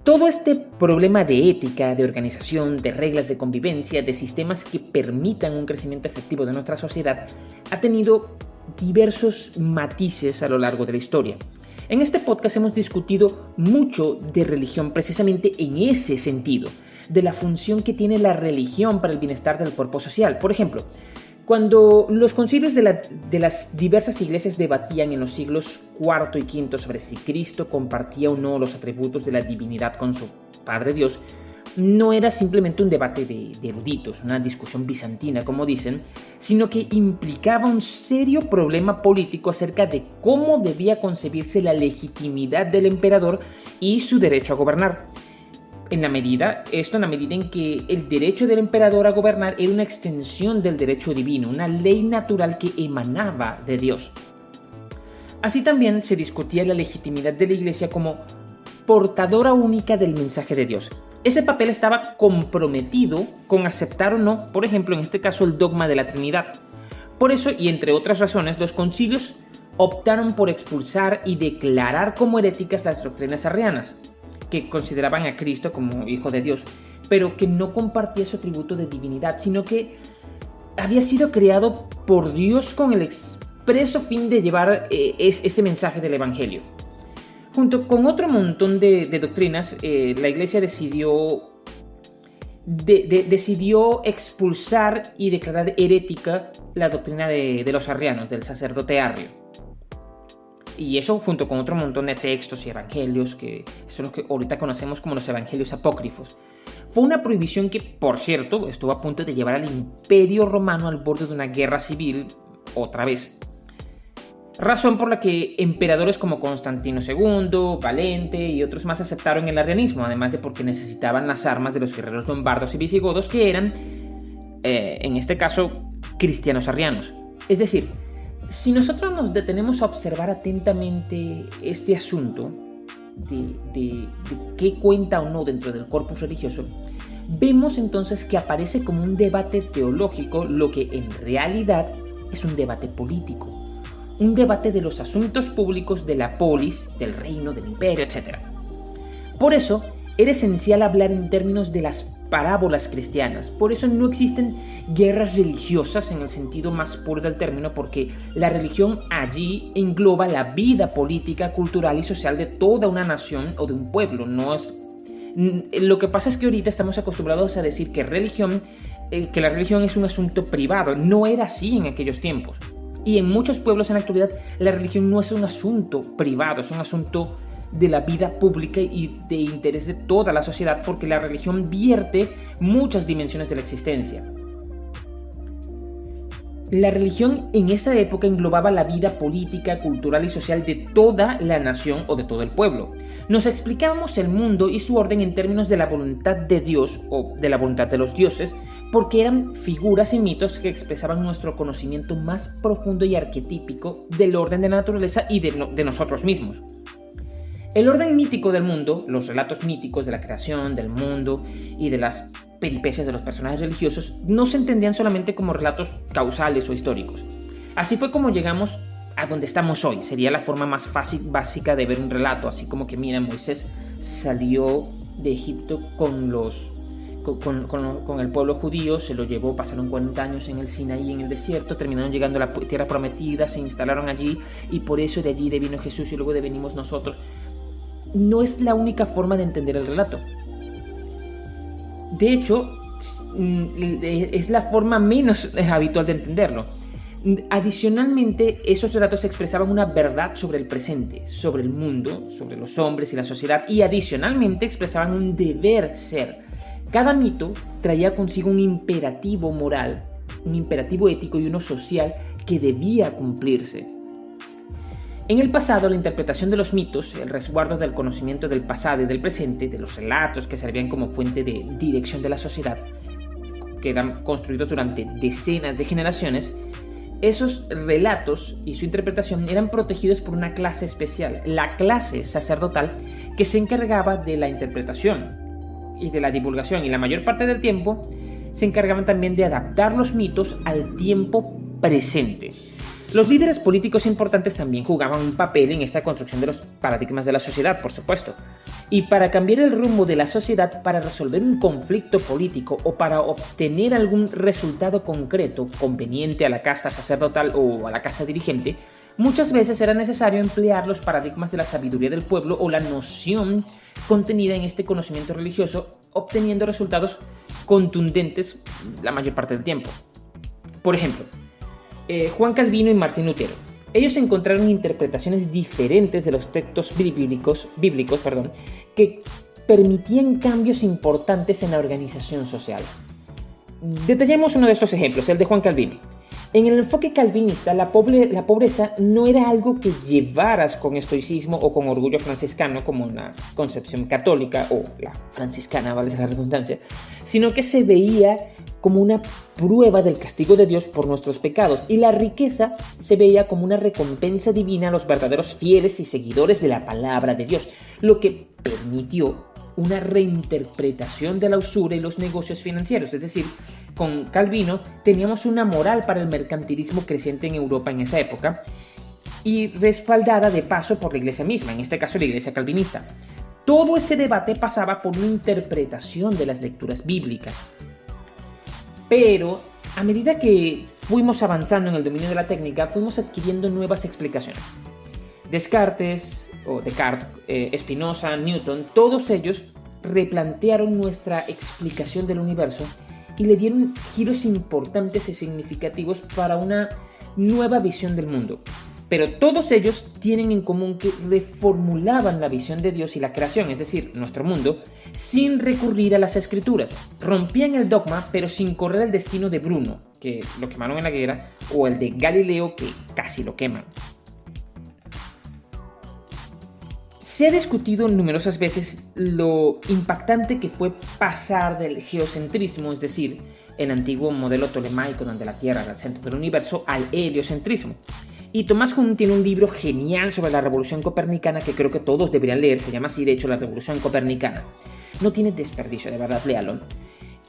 Todo este problema de ética, de organización, de reglas de convivencia, de sistemas que permitan un crecimiento efectivo de nuestra sociedad, ha tenido diversos matices a lo largo de la historia. En este podcast hemos discutido mucho de religión precisamente en ese sentido, de la función que tiene la religión para el bienestar del cuerpo social. Por ejemplo, cuando los concilios de las diversas iglesias debatían en los siglos IV y V sobre si Cristo compartía o no los atributos de la divinidad con su Padre Dios, no era simplemente un debate de eruditos, una discusión bizantina, como dicen, sino que implicaba un serio problema político acerca de cómo debía concebirse la legitimidad del emperador y su derecho a gobernar. En la medida en que el derecho del emperador a gobernar era una extensión del derecho divino, una ley natural que emanaba de Dios. Así también se discutía la legitimidad de la Iglesia como portadora única del mensaje de Dios. Ese papel estaba comprometido con aceptar o no, por ejemplo, en este caso, el dogma de la Trinidad. Por eso, y entre otras razones, los concilios optaron por expulsar y declarar como heréticas las doctrinas arrianas, que consideraban a Cristo como Hijo de Dios, pero que no compartía su atributo de divinidad, sino que había sido creado por Dios con el expreso fin de llevar ese mensaje del Evangelio. Junto con otro montón de doctrinas, la Iglesia decidió expulsar y declarar herética la doctrina de los arrianos, del sacerdote arrio. Y eso junto con otro montón de textos y evangelios, que son los que ahorita conocemos como los evangelios apócrifos. Fue una prohibición que, por cierto, estuvo a punto de llevar al Imperio Romano al borde de una guerra civil otra vez. Razón por la que emperadores como Constantino II, Valente y otros más aceptaron el arrianismo, además de porque necesitaban las armas de los guerreros lombardos y visigodos, que eran, en este caso, cristianos arrianos. Es decir, si nosotros nos detenemos a observar atentamente este asunto de qué cuenta o no dentro del corpus religioso, vemos entonces que aparece como un debate teológico lo que en realidad es un debate político. Un debate de los asuntos públicos de la polis, del reino, del imperio, etc. Por eso, era esencial hablar en términos de las parábolas cristianas. Por eso no existen guerras religiosas en el sentido más puro del término, porque la religión allí engloba la vida política, cultural y social de toda una nación o de un pueblo. Lo que pasa es que ahorita estamos acostumbrados a decir que la religión es un asunto privado. No era así en aquellos tiempos. Y en muchos pueblos en la actualidad la religión no es un asunto privado, es un asunto de la vida pública y de interés de toda la sociedad, porque la religión vierte muchas dimensiones de la existencia. La religión en esa época englobaba la vida política, cultural y social de toda la nación o de todo el pueblo. Nos explicábamos el mundo y su orden en términos de la voluntad de Dios o de la voluntad de los dioses, porque eran figuras y mitos que expresaban nuestro conocimiento más profundo y arquetípico del orden de la naturaleza y de nosotros mismos. El orden mítico del mundo, los relatos míticos de la creación, del mundo y de las peripecias de los personajes religiosos, no se entendían solamente como relatos causales o históricos. Así fue como llegamos a donde estamos hoy. Sería la forma más fácil, básica de ver un relato, así como que, mira, Moisés salió de Egipto con el pueblo judío, se lo llevó, pasaron 40 años en el Sinaí, en el desierto, terminaron llegando a la tierra prometida, se instalaron allí y por eso de allí vino Jesús y luego venimos nosotros. No es la única forma de entender el relato. De hecho, es la forma menos habitual de entenderlo. Adicionalmente, esos relatos expresaban una verdad sobre el presente, sobre el mundo, sobre los hombres y la sociedad, y adicionalmente expresaban un deber ser. Cada mito traía consigo un imperativo moral, un imperativo ético y uno social que debía cumplirse. En el pasado, la interpretación de los mitos, el resguardo del conocimiento del pasado y del presente, de los relatos que servían como fuente de dirección de la sociedad, que eran construidos durante decenas de generaciones, esos relatos y su interpretación eran protegidos por una clase especial, la clase sacerdotal, que se encargaba de la interpretación y de la divulgación, y la mayor parte del tiempo se encargaban también de adaptar los mitos al tiempo presente. Los líderes políticos importantes también jugaban un papel en esta construcción de los paradigmas de la sociedad, por supuesto. Y para cambiar el rumbo de la sociedad, para resolver un conflicto político o para obtener algún resultado concreto conveniente a la casta sacerdotal o a la casta dirigente, muchas veces era necesario emplear los paradigmas de la sabiduría del pueblo o la noción contenida en este conocimiento religioso, obteniendo resultados contundentes la mayor parte del tiempo. Por ejemplo, Juan Calvino y Martín Lutero. Ellos encontraron interpretaciones diferentes de los textos bíblicos, que permitían cambios importantes en la organización social. Detallemos uno de estos ejemplos, el de Juan Calvino. En el enfoque calvinista, la pobreza no era algo que llevaras con estoicismo o con orgullo franciscano, como una concepción católica o la franciscana, vale la redundancia, sino que se veía como una prueba del castigo de Dios por nuestros pecados, y la riqueza se veía como una recompensa divina a los verdaderos fieles y seguidores de la palabra de Dios, lo que permitió una reinterpretación de la usura y los negocios financieros. Es decir, con Calvino teníamos una moral para el mercantilismo creciente en Europa en esa época y respaldada de paso por la iglesia misma, en este caso la iglesia calvinista. Todo ese debate pasaba por una interpretación de las lecturas bíblicas. Pero a medida que fuimos avanzando en el dominio de la técnica, fuimos adquiriendo nuevas explicaciones. Descartes, Spinoza, Newton, todos ellos replantearon nuestra explicación del universo y le dieron giros importantes y significativos para una nueva visión del mundo. Pero todos ellos tienen en común que reformulaban la visión de Dios y la creación, es decir, nuestro mundo, sin recurrir a las escrituras. Rompían el dogma, pero sin correr el destino de Bruno, que lo quemaron en la guerra, o el de Galileo, que casi lo queman. Se ha discutido numerosas veces lo impactante que fue pasar del geocentrismo, es decir, el antiguo modelo tolemaico donde la Tierra era el centro del universo, al heliocentrismo. Y Thomas Kuhn tiene un libro genial sobre la revolución copernicana que creo que todos deberían leer, se llama así de hecho La Revolución Copernicana. No tiene desperdicio, de verdad, léalo.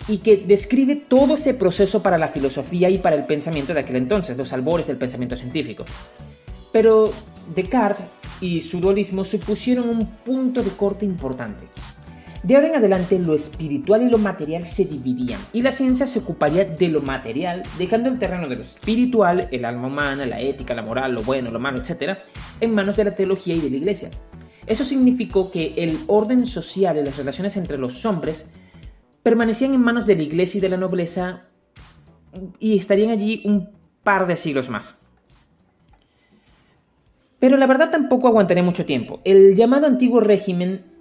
Y que describe todo ese proceso para la filosofía y para el pensamiento de aquel entonces, los albores del pensamiento científico. Pero Descartes y su dualismo supusieron un punto de corte importante. De ahora en adelante lo espiritual y lo material se dividían y la ciencia se ocuparía de lo material, dejando el terreno de lo espiritual, el alma humana, la ética, la moral, lo bueno, lo malo, etc., en manos de la teología y de la iglesia. Eso significó que el orden social y las relaciones entre los hombres permanecían en manos de la iglesia y de la nobleza y estarían allí un par de siglos más. Pero la verdad tampoco aguantaría mucho tiempo. El llamado antiguo régimen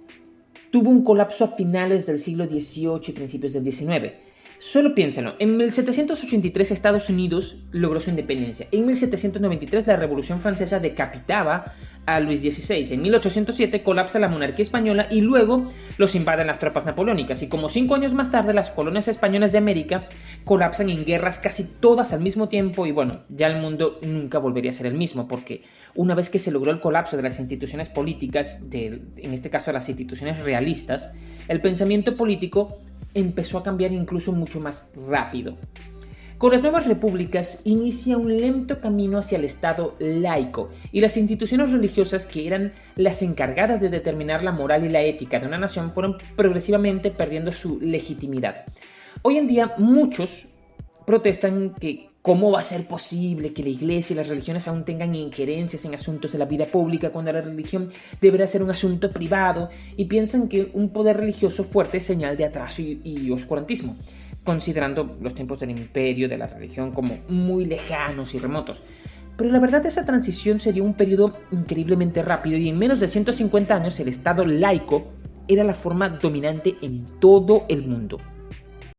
tuvo un colapso a finales del siglo XVIII y principios del XIX. Solo piénsenlo, en 1783 Estados Unidos logró su independencia. En 1793 la Revolución Francesa decapitaba a Luis XVI. En 1807 colapsa la monarquía española y luego los invaden las tropas napoleónicas. Y como 5 años más tarde las colonias españolas de América colapsan en guerras casi todas al mismo tiempo. Y bueno, ya el mundo nunca volvería a ser el mismo porque una vez que se logró el colapso de las instituciones políticas, en este caso las instituciones realistas, el pensamiento político empezó a cambiar incluso mucho más rápido. Con las nuevas repúblicas inicia un lento camino hacia el Estado laico y las instituciones religiosas que eran las encargadas de determinar la moral y la ética de una nación fueron progresivamente perdiendo su legitimidad. Hoy en día muchos protestan que cómo va a ser posible que la iglesia y las religiones aún tengan injerencias en asuntos de la vida pública cuando la religión deberá ser un asunto privado, y piensan que un poder religioso fuerte es señal de atraso y oscurantismo, considerando los tiempos del imperio de la religión como muy lejanos y remotos. Pero la verdad, esa transición se dio un periodo increíblemente rápido y en menos de 150 años el Estado laico era la forma dominante en todo el mundo.